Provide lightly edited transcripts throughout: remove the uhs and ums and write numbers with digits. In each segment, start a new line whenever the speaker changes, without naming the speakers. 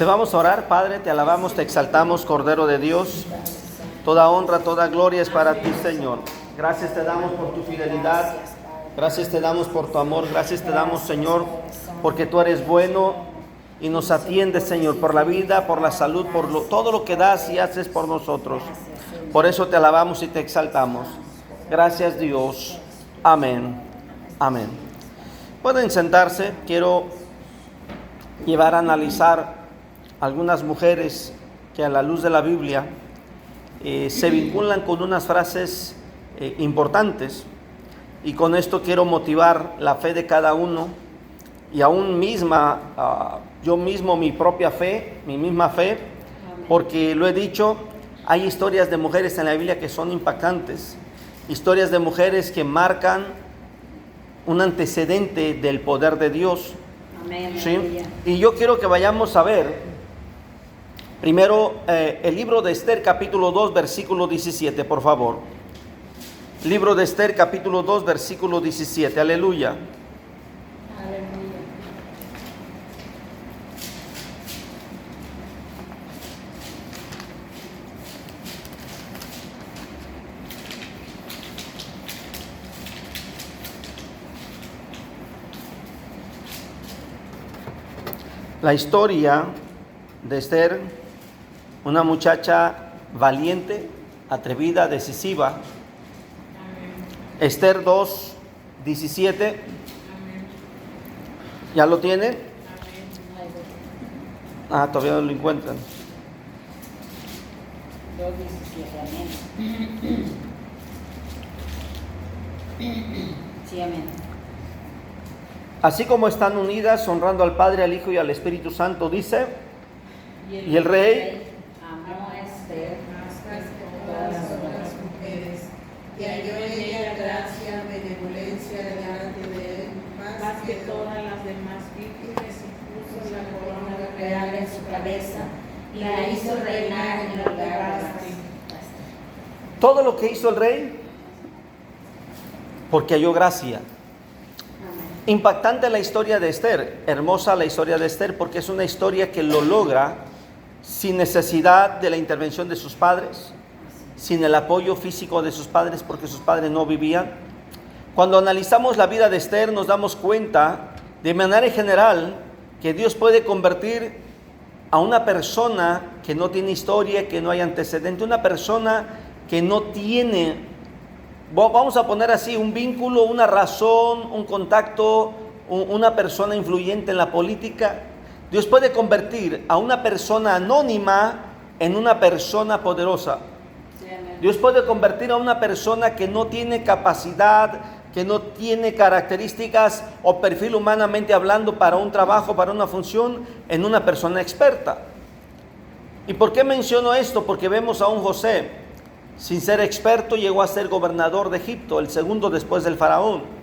Vamos a orar. Padre, te alabamos, te exaltamos, Cordero de Dios. Toda honra, toda gloria es para ti, Señor. Gracias te damos por tu fidelidad. Gracias te damos por tu amor. Gracias te damos, Señor, porque tú eres bueno y nos atiendes, Señor, por la vida, por la salud, por todo lo que das y haces por nosotros. Por eso te alabamos y te exaltamos. Gracias, Dios. Amén. Amén. Pueden sentarse. Quiero llevar a analizar algunas mujeres que a la luz de la Biblia se vinculan con unas frases importantes, y con esto quiero motivar la fe de cada uno y aún yo mismo mi propia fe, mi misma fe, porque lo he dicho, hay historias de mujeres en la Biblia que son impactantes, historias de mujeres que marcan un antecedente del poder de Dios.
Amén.
¿Sí? Y yo quiero que vayamos a ver primero el libro de Esther, capítulo 2, versículo 17, por favor. Libro de Esther, capítulo 2, versículo 17. Aleluya.
Aleluya.
La historia de Esther, una muchacha valiente, atrevida, decisiva. Esther 2, 17. ¿Ya lo tienen? Todavía no lo encuentran.
2:17, amén. Sí, amén.
Así como están unidas, honrando al Padre, al Hijo y al Espíritu Santo, dice, y el rey
amó a Esther
más que todas las otras mujeres, y halló en ella gracia, benevolencia delante de él,
más que todas las demás vírgenes, y puso la corona
real en su cabeza y la hizo reinar en el lugar de
todo lo que hizo el rey, porque halló gracia. Impactante la historia de Esther, hermosa la historia de Esther, porque es una historia que lo logra sin necesidad de la intervención de sus padres, sin el apoyo físico de sus padres, porque sus padres no vivían. Cuando analizamos la vida de Esther, nos damos cuenta, de manera general, que Dios puede convertir a una persona que no tiene historia, que no hay antecedente, una persona que no tiene, vamos a poner así, un vínculo, una razón, un contacto, una persona influyente en la política. Dios puede convertir a una persona anónima en una persona poderosa. Dios puede convertir a una persona que no tiene capacidad, que no tiene características o perfil humanamente hablando para un trabajo, para una función, en una persona experta. ¿Y por qué menciono esto? Porque vemos a un José, sin ser experto, llegó a ser gobernador de Egipto, el segundo después del faraón.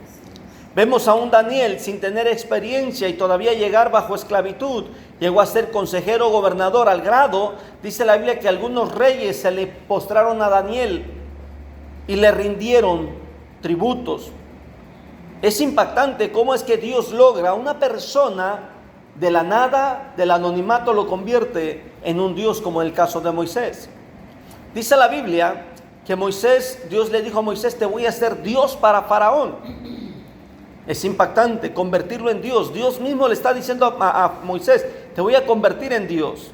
Vemos a un Daniel sin tener experiencia y todavía llegar bajo esclavitud, llegó a ser consejero gobernador, al grado, dice la Biblia, que algunos reyes se le postraron a Daniel y le rindieron tributos. Es impactante cómo es que Dios logra una persona de la nada, del anonimato, lo convierte en un Dios, como en el caso de Moisés. Dice la Biblia que Dios le dijo a Moisés, te voy a hacer Dios para Faraón. Es impactante convertirlo en Dios. Dios mismo le está diciendo a Moisés, te voy a convertir en Dios.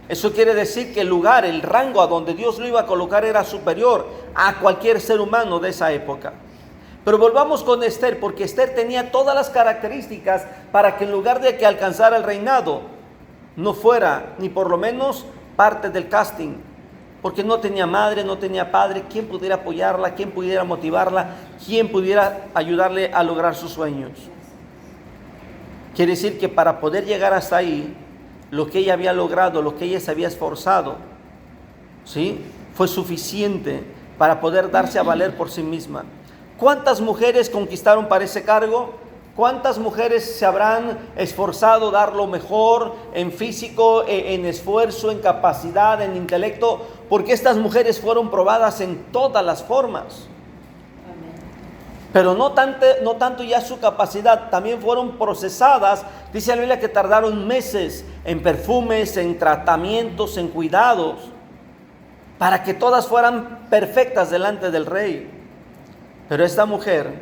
Eso quiere decir que el lugar, el rango a donde Dios lo iba a colocar era superior a cualquier ser humano de esa época. Pero volvamos con Esther, porque Esther tenía todas las características para que en lugar de que alcanzara el reinado, no fuera ni por lo menos parte del casting. Porque no tenía madre, no tenía padre, quién pudiera apoyarla, quién pudiera motivarla, quién pudiera ayudarle a lograr sus sueños. Quiere decir que para poder llegar hasta ahí, lo que ella había logrado, lo que ella se había esforzado, ¿sí?, fue suficiente para poder darse a valer por sí misma. ¿Cuántas mujeres conquistaron para ese cargo? ¿Cuántas mujeres se habrán esforzado dar lo mejor en físico, en esfuerzo, en capacidad, en intelecto? Porque estas mujeres fueron probadas en todas las formas. Pero no tanto ya su capacidad, también fueron procesadas. Dice la Biblia que tardaron meses en perfumes, en tratamientos, en cuidados, para que todas fueran perfectas delante del rey. Pero esta mujer,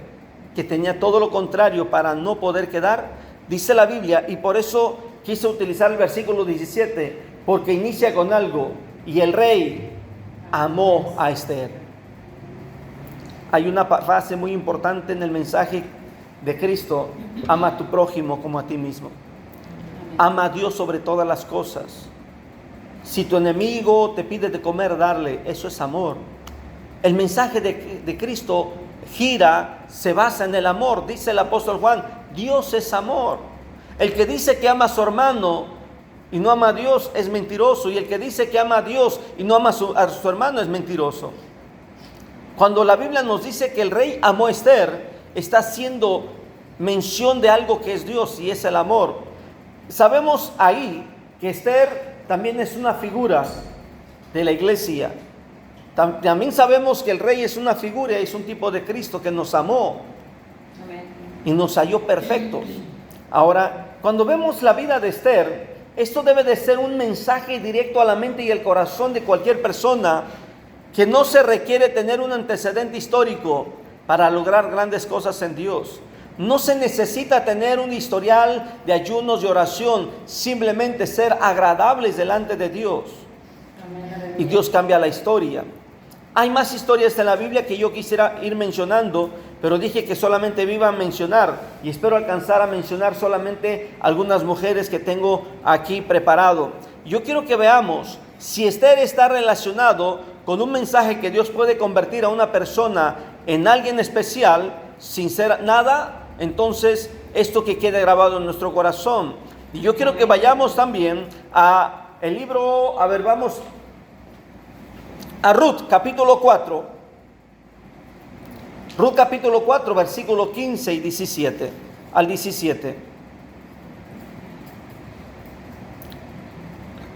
que tenía todo lo contrario para no poder quedar, dice la Biblia, y por eso quise utilizar el versículo 17, porque inicia con algo, y el rey amó a Esther. Hay una frase muy importante en el mensaje de Cristo: ama a tu prójimo como a ti mismo. Ama a Dios sobre todas las cosas. Si tu enemigo te pide de comer, darle, eso es amor. El mensaje de Cristo se basa en el amor. Dice el apóstol Juan, Dios es amor. El que dice que ama a su hermano y no ama a Dios es mentiroso, y el que dice que ama a Dios y no ama a su hermano es mentiroso. Cuando la Biblia nos dice que el rey amó a Esther, está haciendo mención de algo que es Dios, y es el amor. Sabemos ahí que Esther también es una figura de la iglesia. También sabemos que el rey es una figura, es un tipo de Cristo que nos amó y nos halló perfectos. Ahora, cuando vemos la vida de Esther, esto debe de ser un mensaje directo a la mente y el corazón de cualquier persona, que no se requiere tener un antecedente histórico para lograr grandes cosas en Dios. No se necesita tener un historial de ayunos y oración, simplemente ser agradables delante de Dios. Y Dios cambia la historia. Hay más historias en la Biblia que yo quisiera ir mencionando, pero dije que solamente me iba a mencionar, y espero alcanzar a mencionar solamente algunas mujeres que tengo aquí preparado. Yo quiero que veamos si Esther está relacionado con un mensaje que Dios puede convertir a una persona en alguien especial sin ser nada. Entonces esto que quede grabado en nuestro corazón. Y yo quiero que vayamos también a el libro, vamos a Ruth capítulo 4. Ruth capítulo 4, versículo 15 y 17 al 17.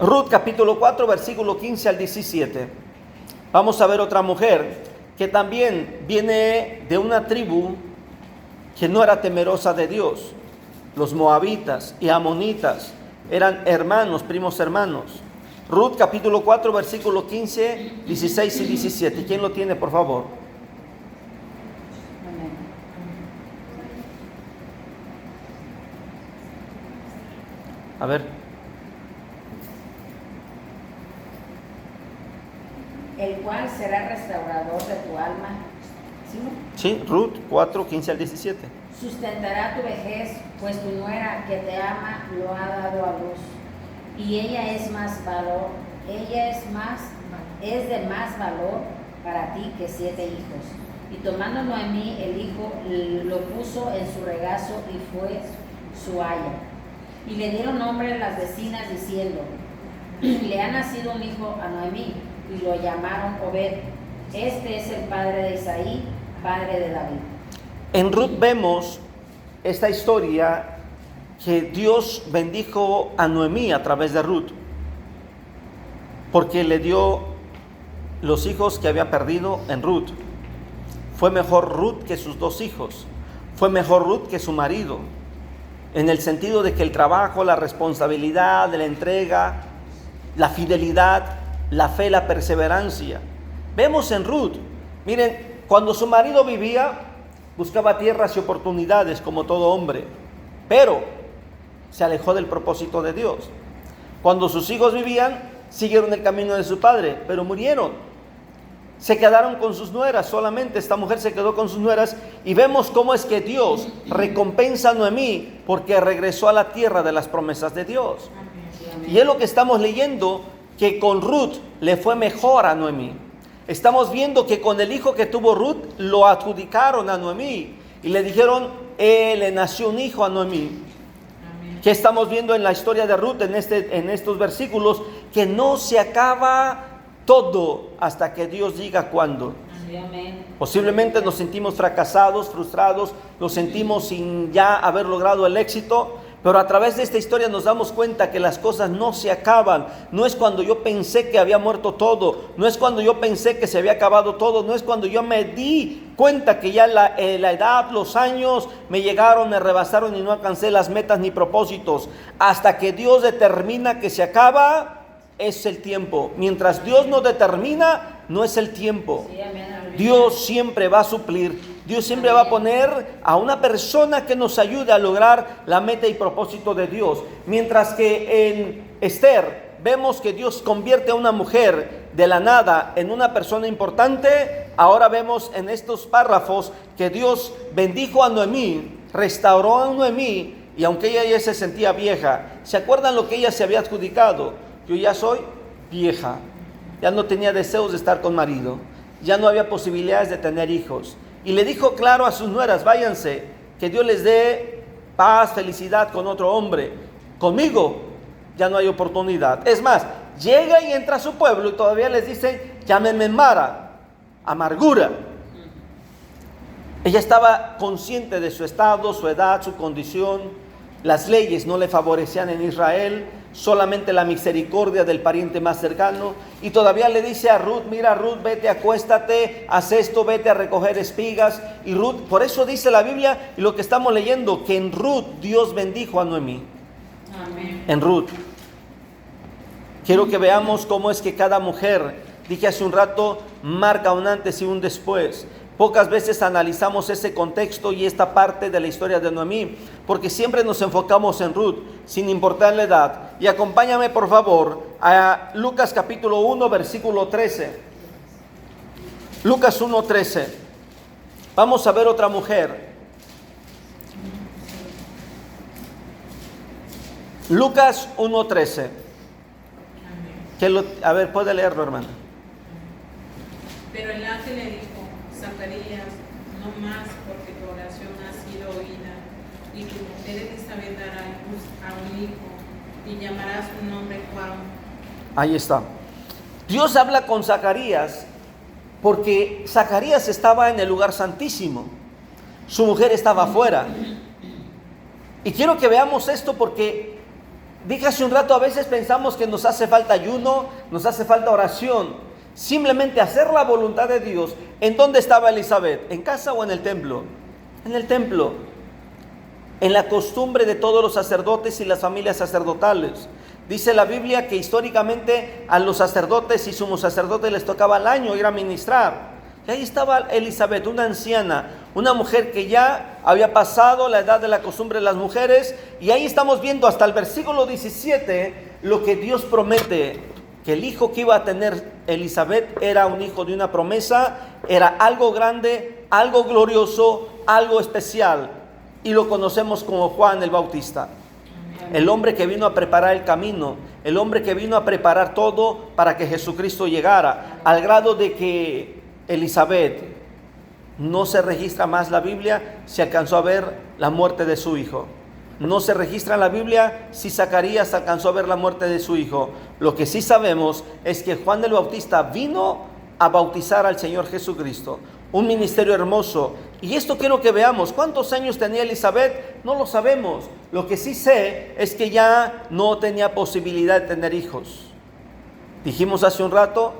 Ruth capítulo 4, versículo 15 al 17. Vamos a ver otra mujer que también viene de una tribu que no era temerosa de Dios. Los moabitas y amonitas eran hermanos, primos hermanos. Ruth capítulo 4, versículo 15, 16 y 17. ¿Quién lo tiene, por favor? A ver.
El cual será restaurador de tu alma. ¿Sí, no?
Sí, Ruth 4, 15 al 17.
Sustentará tu vejez, pues tu nuera que te ama lo ha dado a luz. Y ella es de más valor para ti que 7 hijos. Y tomando Noemí el hijo, lo puso en su regazo y fue su aya. Y le dieron nombre las vecinas diciendo, le ha nacido un hijo a Noemí, y lo llamaron Obed. Este es el padre de Isaí, padre de David.
En Ruth vemos esta historia que Dios bendijo a Noemí a través de Ruth, porque le dio los hijos que había perdido en Ruth. Fue mejor Ruth que sus 2 hijos. Fue mejor Ruth que su marido, en el sentido de que el trabajo, la responsabilidad, la entrega, la fidelidad, la fe, la perseverancia. Vemos en Ruth, miren, cuando su marido vivía, buscaba tierras y oportunidades como todo hombre, pero se alejó del propósito de Dios. Cuando sus hijos vivían, siguieron el camino de su padre, pero murieron. Se quedaron con sus nueras, solamente esta mujer se quedó con sus nueras, y vemos cómo es que Dios recompensa a Noemí porque regresó a la tierra de las promesas de Dios. Y es lo que estamos leyendo, que con Ruth le fue mejor a Noemí. Estamos viendo que con el hijo que tuvo Ruth lo adjudicaron a Noemí y le dijeron, le nació un hijo a Noemí. Que estamos viendo en la historia de Ruth en estos versículos, que no se acaba todo hasta que Dios diga cuándo. Posiblemente nos sentimos fracasados, frustrados, nos sentimos sin ya haber logrado el éxito, Pero a través de esta historia nos damos cuenta que las cosas no se acaban. No es cuando yo pensé que había muerto todo. No es cuando yo pensé que se había acabado todo. No es cuando yo me di cuenta que ya la edad, los años me llegaron, me rebasaron y no alcancé las metas ni propósitos. Hasta que Dios determina que se acaba, es el tiempo. Mientras Dios no determina, no es el tiempo.
Sí, amén, aleluya.
Dios siempre va a suplir. Dios siempre va a poner a una persona que nos ayude a lograr la meta y propósito de Dios. Mientras que en Esther vemos que Dios convierte a una mujer de la nada en una persona importante, ahora vemos en estos párrafos que Dios bendijo a Noemí, restauró a Noemí, y aunque ella ya se sentía vieja, ¿se acuerdan lo que ella se había adjudicado? Yo ya soy vieja, ya no tenía deseos de estar con marido, ya no había posibilidades de tener hijos. Y le dijo claro a sus nueras: váyanse, que Dios les dé paz, felicidad con otro hombre. Conmigo ya no hay oportunidad. Es más, llega y entra a su pueblo y todavía les dice: llámenme Mara, amargura. Ella estaba consciente de su estado, su edad, su condición. Las leyes no le favorecían en Israel, solamente la misericordia del pariente más cercano. Y todavía le dice a Ruth: mira Ruth, vete, acuéstate, haz esto, vete a recoger espigas. Y Ruth, por eso dice la Biblia y lo que estamos leyendo, que en Ruth Dios bendijo a Noemí.
Amén.
En Ruth. Quiero que veamos cómo es que cada mujer, dije hace un rato, marca un antes y un después. Pocas veces analizamos ese contexto y esta parte de la historia de Noemí, porque siempre nos enfocamos en Ruth, sin importar la edad. Y acompáñame por favor a Lucas capítulo 1, versículo 13. Lucas 1, 13. Vamos a ver otra mujer. Lucas 1, 13. A ver, puede leerlo, hermano.
Pero el ángel le dijo: Zacarías, no más, porque tu oración ha sido oída, y tu mujer Elizabeth dará luz a un hijo, y llamarás su nombre Juan.
Ahí está. Dios habla con Zacarías porque Zacarías estaba en el lugar santísimo. Su mujer estaba afuera. Y quiero que veamos esto porque dije hace un rato, a veces pensamos que nos hace falta ayuno, nos hace falta oración. Simplemente hacer la voluntad de Dios. ¿En dónde estaba Elizabeth? ¿En casa o en el templo? En el templo. En la costumbre de todos los sacerdotes y las familias sacerdotales. Dice la Biblia que históricamente a los sacerdotes y sumos sacerdotes les tocaba al año ir a ministrar. Y ahí estaba Elizabeth, una anciana, una mujer que ya había pasado la edad de la costumbre de las mujeres. Y ahí estamos viendo hasta el versículo 17 lo que Dios promete. Que el hijo que iba a tener Elizabeth era un hijo de una promesa, era algo grande, algo glorioso, algo especial. Y lo conocemos como Juan el Bautista. El hombre que vino a preparar el camino, el hombre que vino a preparar todo para que Jesucristo llegara. Al grado de que Elizabeth, no se registra más la Biblia, se alcanzó a ver la muerte de su hijo. No se registra en la Biblia si Zacarías alcanzó a ver la muerte de su hijo. Lo que sí sabemos es que Juan el Bautista vino a bautizar al Señor Jesucristo. Un ministerio hermoso. Y esto quiero que veamos. ¿Cuántos años tenía Elizabeth? No lo sabemos. Lo que sí sé es que ya no tenía posibilidad de tener hijos. Dijimos hace un rato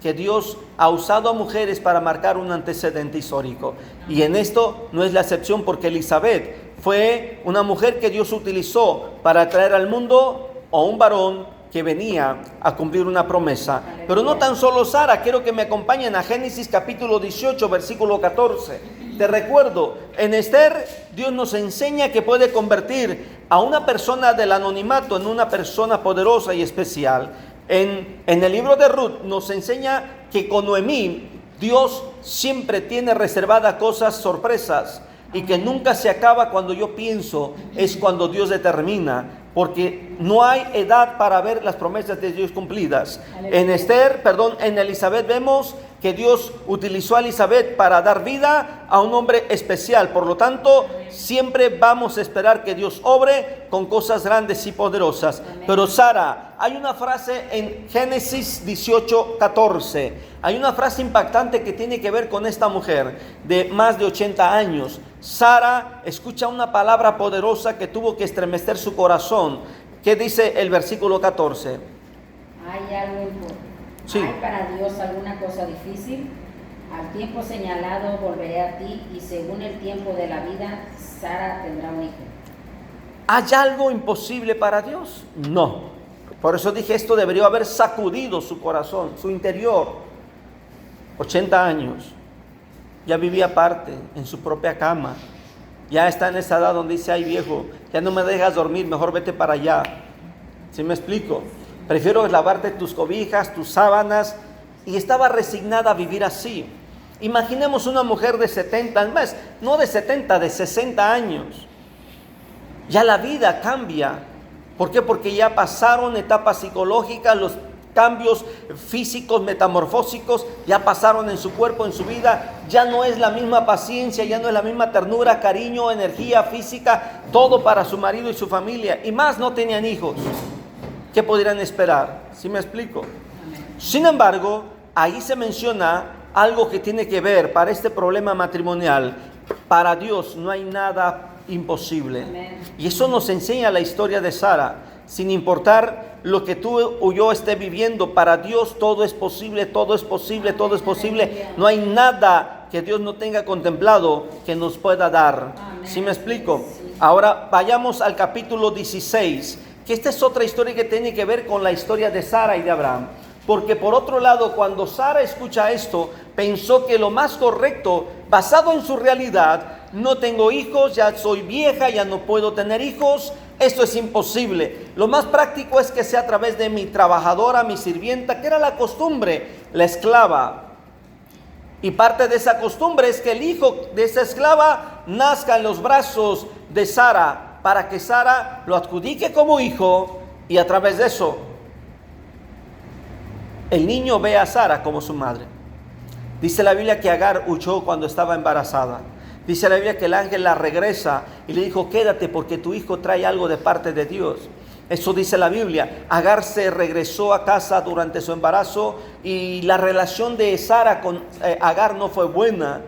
que Dios ha usado a mujeres para marcar un antecedente histórico. Y en esto no es la excepción, porque Elizabeth fue una mujer que Dios utilizó para traer al mundo a un varón que venía a cumplir una promesa. Pero no tan solo Sara, quiero que me acompañen a Génesis capítulo 18, versículo 14. Te recuerdo, en Esther Dios nos enseña que puede convertir a una persona del anonimato en una persona poderosa y especial. En el libro de Ruth nos enseña que con Noemí Dios siempre tiene reservadas cosas sorpresas. Y que nunca se acaba cuando yo pienso, es cuando Dios determina, porque no hay edad para ver las promesas de Dios cumplidas. En Elizabeth vemos que Dios utilizó a Elizabeth para dar vida a un hombre especial. Por lo tanto, siempre vamos a esperar que Dios obre con cosas grandes y poderosas. Pero Sara, hay una frase en Génesis 18, 14. Hay una frase impactante que tiene que ver con esta mujer de más de 80 años. Sara escucha una palabra poderosa que tuvo que estremecer su corazón. ¿Qué dice el versículo 14? Sí.
¿Hay para Dios alguna cosa difícil? Al tiempo señalado volveré a ti, y según el tiempo de la vida, Sara tendrá un hijo.
¿Hay algo imposible para Dios? No. Por eso dije, esto debería haber sacudido su corazón, su interior. 80 años. Ya vivía aparte, en su propia cama. Ya está en esa edad donde dice, ay viejo, ya no me dejas dormir, mejor vete para allá. ¿Sí me explico? Prefiero lavarte tus cobijas, tus sábanas. Y estaba resignada a vivir así. Imaginemos una mujer de 70, más, no de 70, de 60 años. Ya la vida cambia. ¿Por qué? Porque ya pasaron etapas psicológicas, los cambios físicos, metamorfósicos, ya pasaron en su cuerpo, en su vida. Ya no es la misma paciencia, ya no es la misma ternura, cariño, energía física, todo para su marido y su familia. Y más, no tenían hijos. ¿Qué podrían esperar? ¿Sí me explico? Sin embargo, ahí se menciona algo que tiene que ver para este problema matrimonial. Para Dios no hay nada imposible. Amén. Y eso nos enseña la historia de Sara. Sin importar lo que tú o yo esté viviendo, para Dios todo es posible, todo es posible, todo es posible. No hay nada que Dios no tenga contemplado que nos pueda dar. ¿Sí me explico? Ahora vayamos al capítulo 16, que esta es otra historia que tiene que ver con la historia de Sara y de Abraham. Porque por otro lado, cuando Sara escucha esto, pensó que lo más correcto, basado en su realidad, no tengo hijos, ya soy vieja, ya no puedo tener hijos, esto es imposible. Lo más práctico es que sea a través de mi trabajadora, mi sirvienta, que era la costumbre, la esclava. Y parte de esa costumbre es que el hijo de esa esclava nazca en los brazos de Sara, para que Sara lo adjudique como hijo, y a través de eso el niño ve a Sara como su madre. Dice la Biblia que Agar huyó cuando estaba embarazada. Dice la Biblia que el ángel la regresa y le dijo, quédate porque tu hijo trae algo de parte de Dios. Eso dice la Biblia. Agar se regresó a casa durante su embarazo y la relación de Sara con Agar no fue buena.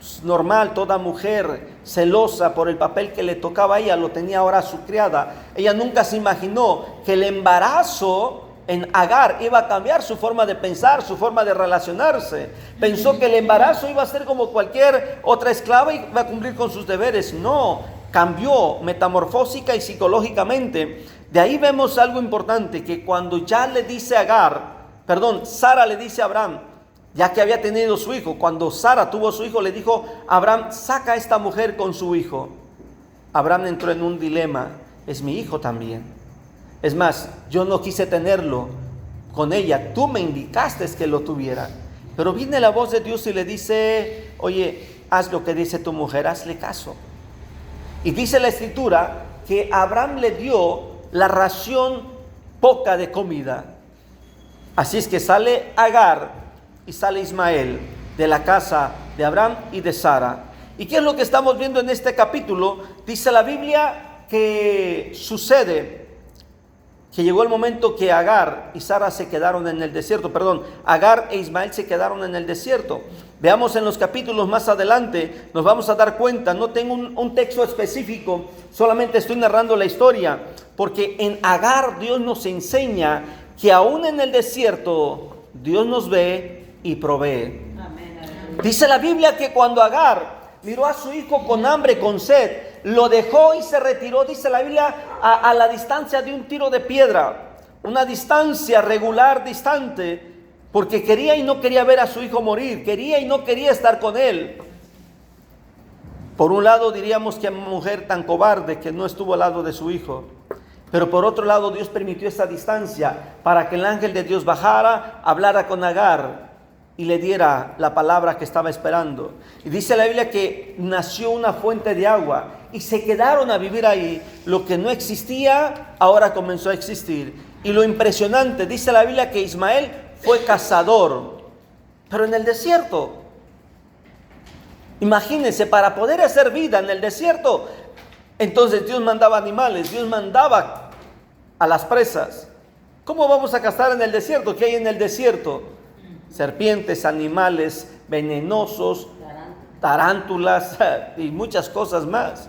Es normal, toda mujer celosa por el papel que le tocaba a ella, lo tenía ahora a su criada. Ella nunca se imaginó que el embarazo en Agar iba a cambiar su forma de pensar, su forma de relacionarse. Pensó que el embarazo iba a ser como cualquier otra esclava y iba a cumplir con sus deberes. No, cambió metamorfósica y psicológicamente. De ahí vemos algo importante, que cuando ya le dice Sara le dice a Abraham, ya que había tenido su hijo, cuando Sara tuvo su hijo, le dijo a Abraham, saca a esta mujer con su hijo. Abraham entró en un dilema, es mi hijo también. Es más, yo no quise tenerlo con ella, tú me indicaste que lo tuviera. Pero viene la voz de Dios y le dice, oye, haz lo que dice tu mujer, hazle caso. Y dice la escritura que Abraham le dio la ración poca de comida. Así es que sale Agar y sale Ismael de la casa de Abraham y de Sara. ¿Y qué es lo que estamos viendo en este capítulo? Dice la Biblia que sucede que llegó el momento que Agar y Sara se quedaron en el desierto, Agar e Ismael se quedaron en el desierto. Veamos en los capítulos más adelante, nos vamos a dar cuenta, no tengo un texto específico, solamente estoy narrando la historia, porque en Agar Dios nos enseña que aún en el desierto Dios nos ve y provee. Amén. Dice la Biblia que cuando Agar miró a su hijo con hambre, con sed, lo dejó y se retiró, dice la Biblia, a la distancia de un tiro de piedra, una distancia regular, distante, porque quería y no quería ver a su hijo morir, quería y no quería estar con él. Por un lado diríamos que una mujer tan cobarde que no estuvo al lado de su hijo, pero por otro lado Dios permitió esta distancia para que el ángel de Dios bajara, hablara con Agar y le diera la palabra que estaba esperando. Y dice la Biblia que nació una fuente de agua y se quedaron a vivir ahí. Lo que no existía, ahora comenzó a existir. Y lo impresionante, dice la Biblia que Ismael fue cazador, pero en el desierto. Imagínense, para poder hacer vida en el desierto, entonces Dios mandaba animales, Dios mandaba a las presas. ¿Cómo vamos a cazar en el desierto? ¿Qué hay en el desierto? Serpientes, animales venenosos, tarántulas y muchas cosas más.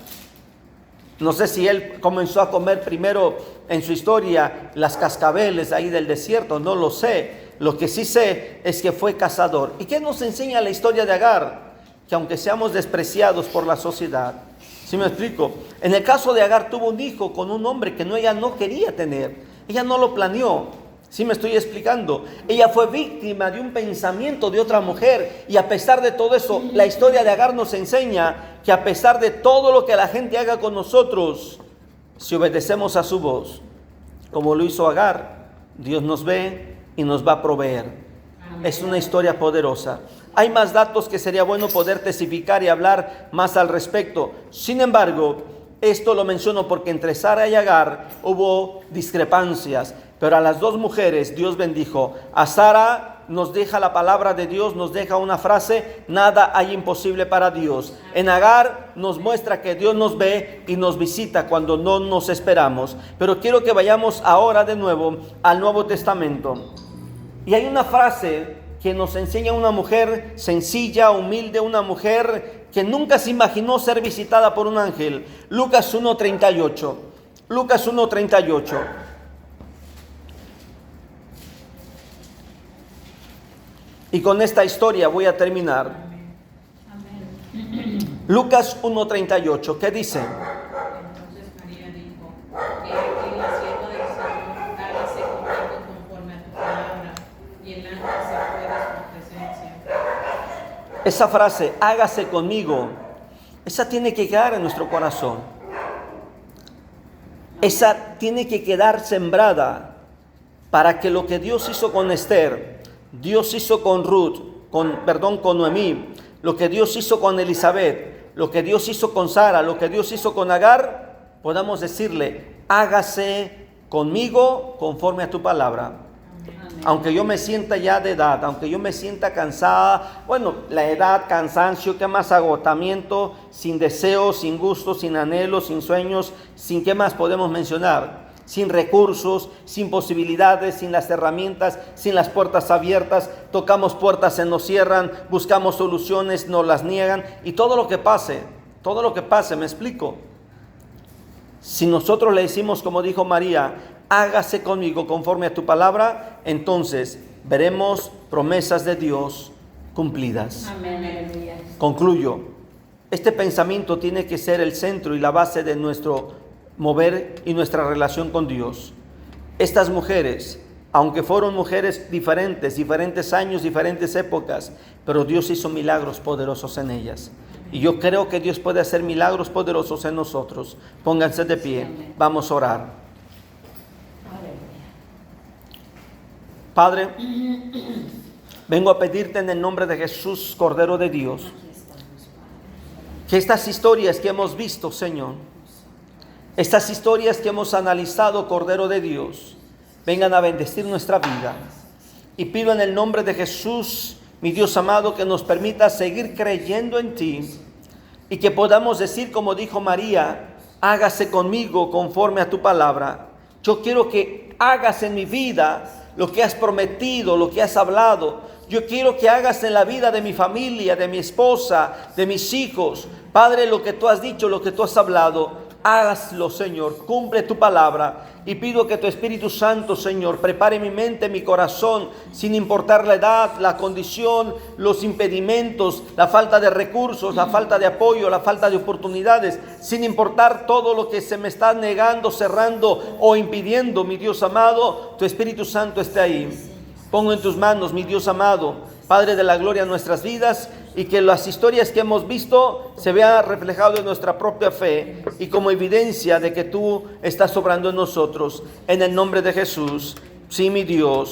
No sé si él comenzó a comer primero en su historia las cascabeles ahí del desierto, no lo sé. Lo que sí sé es que fue cazador. ¿Y qué nos enseña la historia de Agar? Que aunque seamos despreciados por la sociedad, ¿sí me explico? En el caso de Agar tuvo un hijo con un hombre que ella no quería tener. Ella no lo planeó. ¿Sí me estoy explicando? Ella fue víctima de un pensamiento de otra mujer, y a pesar de todo eso, la historia de Agar nos enseña que a pesar de todo lo que la gente haga con nosotros, si obedecemos a su voz, como lo hizo Agar, Dios nos ve y nos va a proveer. Es una historia poderosa. Hay más datos que sería bueno poder testificar y hablar más al respecto. Sin embargo, esto lo menciono porque entre Sara y Agar hubo discrepancias. Pero a las dos mujeres Dios bendijo. A Sara nos deja la palabra de Dios, nos deja una frase: nada hay imposible para Dios. En Agar nos muestra que Dios nos ve y nos visita cuando no nos esperamos. Pero quiero que vayamos ahora de nuevo al Nuevo Testamento. Y hay una frase que nos enseña una mujer sencilla, humilde, una mujer que nunca se imaginó ser visitada por un ángel. Lucas 1:38. Lucas 1:38. Y con esta historia voy a terminar. Lucas 1:38, ¿qué dice?
Entonces María dijo: He aquí la sierva del Señor, hágase conmigo conforme a tu palabra. Y el ángel se fue de su presencia.
Esa frase, hágase conmigo, esa tiene que quedar en nuestro corazón. Esa tiene que quedar sembrada para que lo que Dios hizo con Esther, Dios hizo con Ruth, con Noemí, lo que Dios hizo con Elizabeth, lo que Dios hizo con Sara, lo que Dios hizo con Agar, podamos decirle: hágase conmigo conforme a tu palabra.
Amén.
Aunque yo me sienta ya de edad, aunque yo me sienta cansada, bueno, la edad, cansancio, ¿qué más? Agotamiento, sin deseos, sin gustos, sin anhelos, sin sueños, sin ¿qué más podemos mencionar? Sin recursos, sin posibilidades, sin las herramientas, sin las puertas abiertas. Tocamos puertas, se nos cierran, buscamos soluciones, nos las niegan, y todo lo que pase, me explico. Si nosotros le decimos, como dijo María, hágase conmigo conforme a tu palabra, entonces veremos promesas de Dios cumplidas.
Amén, aleluya.
Concluyo. Este pensamiento tiene que ser el centro y la base de nuestro mover y nuestra relación con Dios. Estas mujeres, aunque fueron mujeres diferentes años, diferentes épocas, pero Dios hizo milagros poderosos en ellas. Y yo creo que Dios puede hacer milagros poderosos en nosotros. Pónganse de pie, vamos a orar.
Aleluya.
Padre, vengo a pedirte en el nombre de Jesús, Cordero de Dios,
Aquí estamos, Padre.
que estas historias que hemos visto, Señor, estas historias que hemos analizado, Cordero de Dios, vengan a bendecir nuestra vida. Y pido en el nombre de Jesús, mi Dios amado, que nos permita seguir creyendo en ti y que podamos decir, como dijo María: hágase conmigo conforme a tu palabra. Yo quiero que hagas en mi vida lo que has prometido, lo que has hablado. Yo quiero que hagas en la vida de mi familia, de mi esposa, de mis hijos. Padre, lo que tú has dicho, lo que tú has hablado, hazlo, Señor, cumple tu palabra. Y pido que tu Espíritu Santo, Señor, prepare mi mente, mi corazón, sin importar la edad, la condición, los impedimentos, la falta de recursos, la falta de apoyo, la falta de oportunidades, sin importar todo lo que se me está negando, cerrando o impidiendo, mi Dios amado, tu Espíritu Santo esté ahí. Pongo en tus manos, mi Dios amado, Padre de la gloria, nuestras vidas, y que las historias que hemos visto se vea reflejado en nuestra propia fe y como evidencia de que tú estás obrando en nosotros. En el nombre de Jesús, sí, mi Dios.